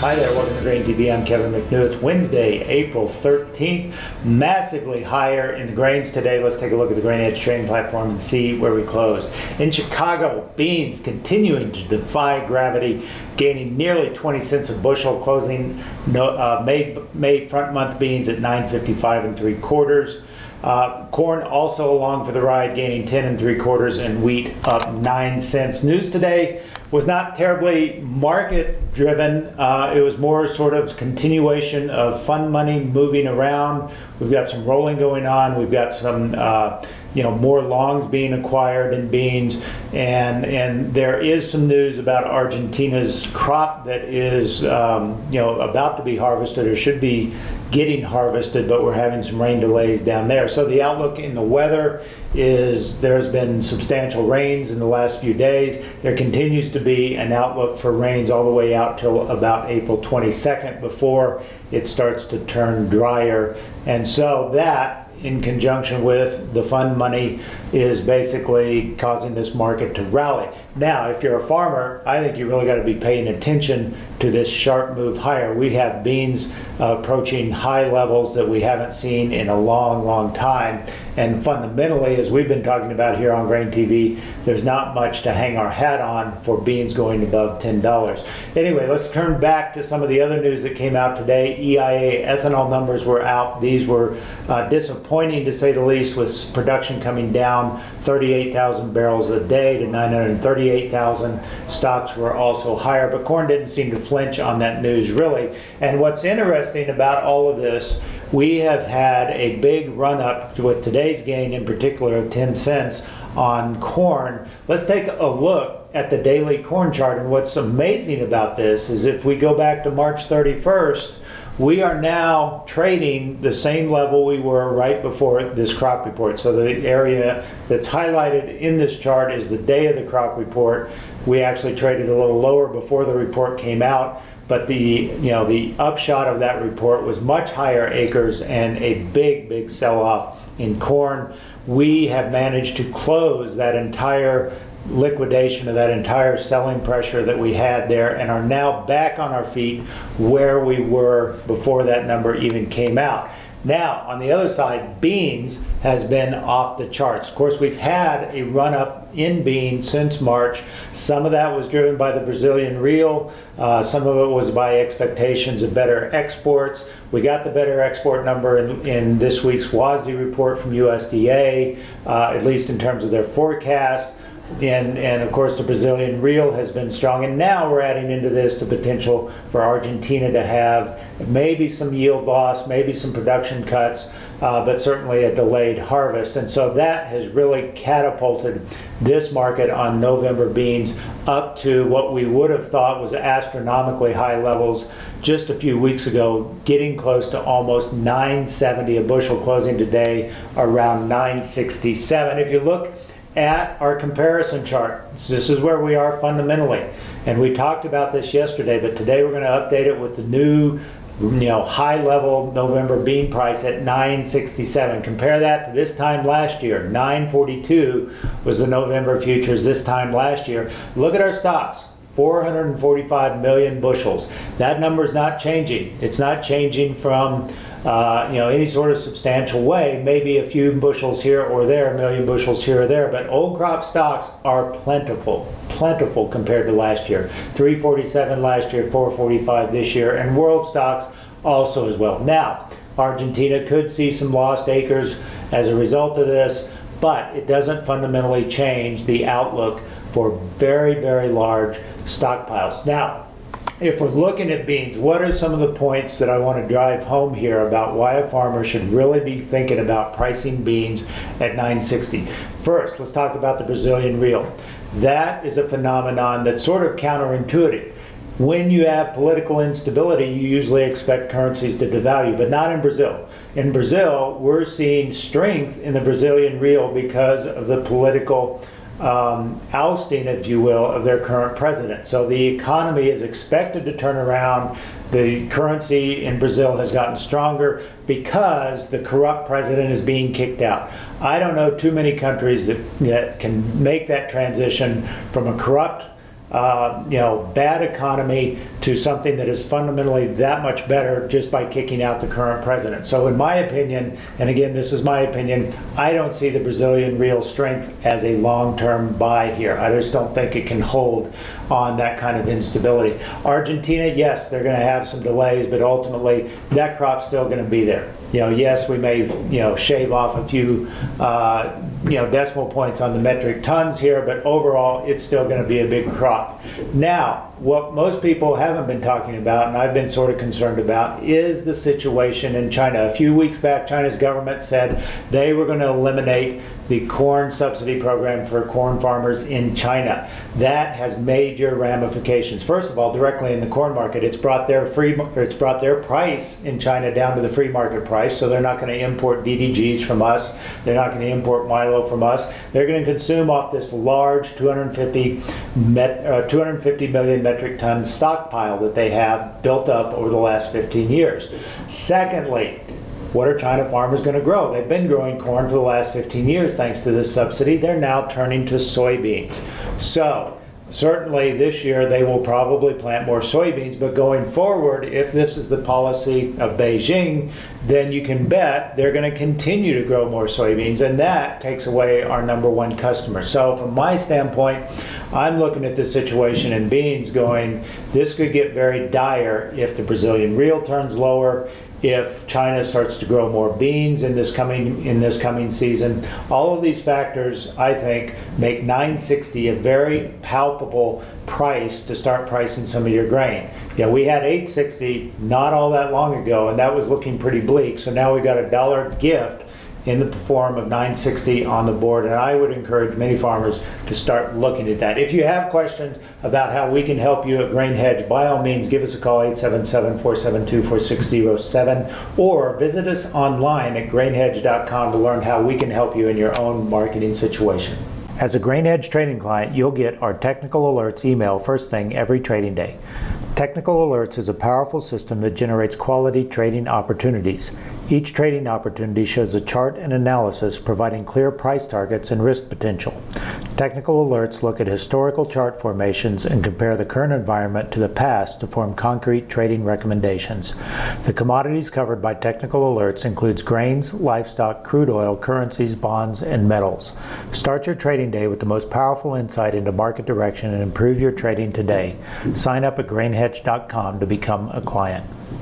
Hi there, welcome to Grain TV. I'm Kevin McNew. It's Wednesday, April 13th. Massively higher in the grains today. Let's take a look at the grain edge trading platform and see where we closed. In Chicago, beans continuing to defy gravity, gaining nearly 20 cents a bushel, closing May front month beans at 9.55 and 3/4. Corn also along for the ride, gaining 10 and 3/4, and wheat up 9 cents. News today was not terribly market driven. It was more sort of continuation of fund money moving around. We've got some rolling going on. We've got some more longs being acquired in beans, and there is some news about Argentina's crop that is about to be harvested, or should be getting harvested, but we're having some rain delays down there. So the outlook in the weather is there's been substantial rains in the last few days. There continues to be an outlook for rains all the way out till about April 22nd before it starts to turn drier. And so that, in conjunction with the fund money, is basically causing this market to rally. Now, if you're a farmer, I think you really got to be paying attention to this sharp move higher. We have beans approaching high levels that we haven't seen in a long, long time. And fundamentally, as we've been talking about here on Grain TV, there's not much to hang our hat on for beans going above $10. Anyway, let's turn back to some of the other news that came out today. EIA ethanol numbers were out. These were disappointing, to say the least, with production coming down 38,000 barrels a day to 938,000. Stocks were also higher, but corn didn't seem to flinch on that news, really. And what's interesting about all of this, we have had a big run up with today's gain in particular of 10 cents on corn. Let's take a look at the daily corn chart. And what's amazing about this is if we go back to March 31st, we are now trading the same level we were right before this crop report. So the area that's highlighted in this chart is the day of the crop report. We actually traded a little lower before the report came out, but the upshot of that report was much higher acres and a big sell-off in corn. We have managed to close that entire liquidation of that entire selling pressure that we had there, and are now back on our feet where we were before that number even came out. Now, on the other side, beans has been off the charts. Of course, we've had a run up in beans since March. Some of that was driven by the Brazilian real. Some of it was by expectations of better exports. We got the better export number in this week's WASDE report from USDA, at least in terms of their forecast. And of course the Brazilian real has been strong, and now we're adding into this the potential for Argentina to have maybe some yield loss, maybe some production cuts, but certainly a delayed harvest. And so that has really catapulted this market on November beans up to what we would have thought was astronomically high levels just a few weeks ago, getting close to almost 970 a bushel, closing today around 967. If you look at our comparison chart, this is where we are fundamentally, and we talked about this yesterday, but today we're going to update it with the new high level November bean price at 967. Compare that to this time last year. 942 was the November futures this time last year. Look at our stocks. 445 million bushels. That number is not changing. It's not changing from any sort of substantial way. Maybe a few bushels here or there, a million bushels here or there, but old crop stocks are plentiful compared to last year. 347 last year, 445 this year, and world stocks also as well. Now, Argentina could see some lost acres as a result of this, but it doesn't fundamentally change the outlook for very large stockpiles. Now, if we're looking at beans, what are some of the points that I want to drive home here about why a farmer should really be thinking about pricing beans at 960? First, let's talk about the Brazilian real. That is a phenomenon that's sort of counterintuitive. When you have political instability, you usually expect currencies to devalue, but not in Brazil. In Brazil, we're seeing strength in the Brazilian real because of the political ousting, if you will, of their current president. So the economy is expected to turn around. The currency in Brazil has gotten stronger because the corrupt president is being kicked out. I don't know too many countries that can make that transition from a corrupt bad economy to something that is fundamentally that much better just by kicking out the current president. So in my opinion, and again, this is my opinion, I don't see the Brazilian real strength as a long-term buy here. I just don't think it can hold on that kind of instability. Argentina, yes, they're going to have some delays, but ultimately that crop's still going to be there. Yes, we may, shave off a few, decimal points on the metric tons here, but overall, it's still going to be a big crop. Now, what most people haven't been talking about, and I've been sort of concerned about, is the situation in China. A few weeks back, China's government said they were going to eliminate the corn subsidy program for corn farmers in China. That has major ramifications. First of all, directly in the corn market, it's brought their price in China down to the free market price, so they're not going to import DDGs from us. They're not going to import milo from us. They're going to consume off this large 250 million metric ton stockpile that they have built up over the last 15 years. Secondly, what are China farmers going to grow? They've been growing corn for the last 15 years thanks to this subsidy. They're now turning to soybeans. So certainly this year they will probably plant more soybeans, but going forward, if this is the policy of Beijing, then you can bet they're going to continue to grow more soybeans, and that takes away our number one customer. So from my standpoint, I'm looking at this situation in beans going, this could get very dire if the Brazilian real turns lower, if China starts to grow more beans in this coming season. All of these factors, I think, make 960 a very palpable price to start pricing some of your grain. We had 860 not all that long ago, and that was looking pretty bleak. So now we got a dollar gift in the form of 960 on the board, and I would encourage many farmers to start looking at that. If you have questions about how we can help you at Grain Hedge, by all means give us a call, 877-472-4607, or visit us online at grainhedge.com to learn how we can help you in your own marketing situation. As a Grain Hedge trading client, you'll get our technical alerts email first thing every trading day. Technical Alerts is a powerful system that generates quality trading opportunities. Each trading opportunity shows a chart and analysis providing clear price targets and risk potential. Technical Alerts look at historical chart formations and compare the current environment to the past to form concrete trading recommendations. The commodities covered by Technical Alerts includes grains, livestock, crude oil, currencies, bonds, and metals. Start your trading day with the most powerful insight into market direction and improve your trading today. Sign up at grainhedge.com to become a client.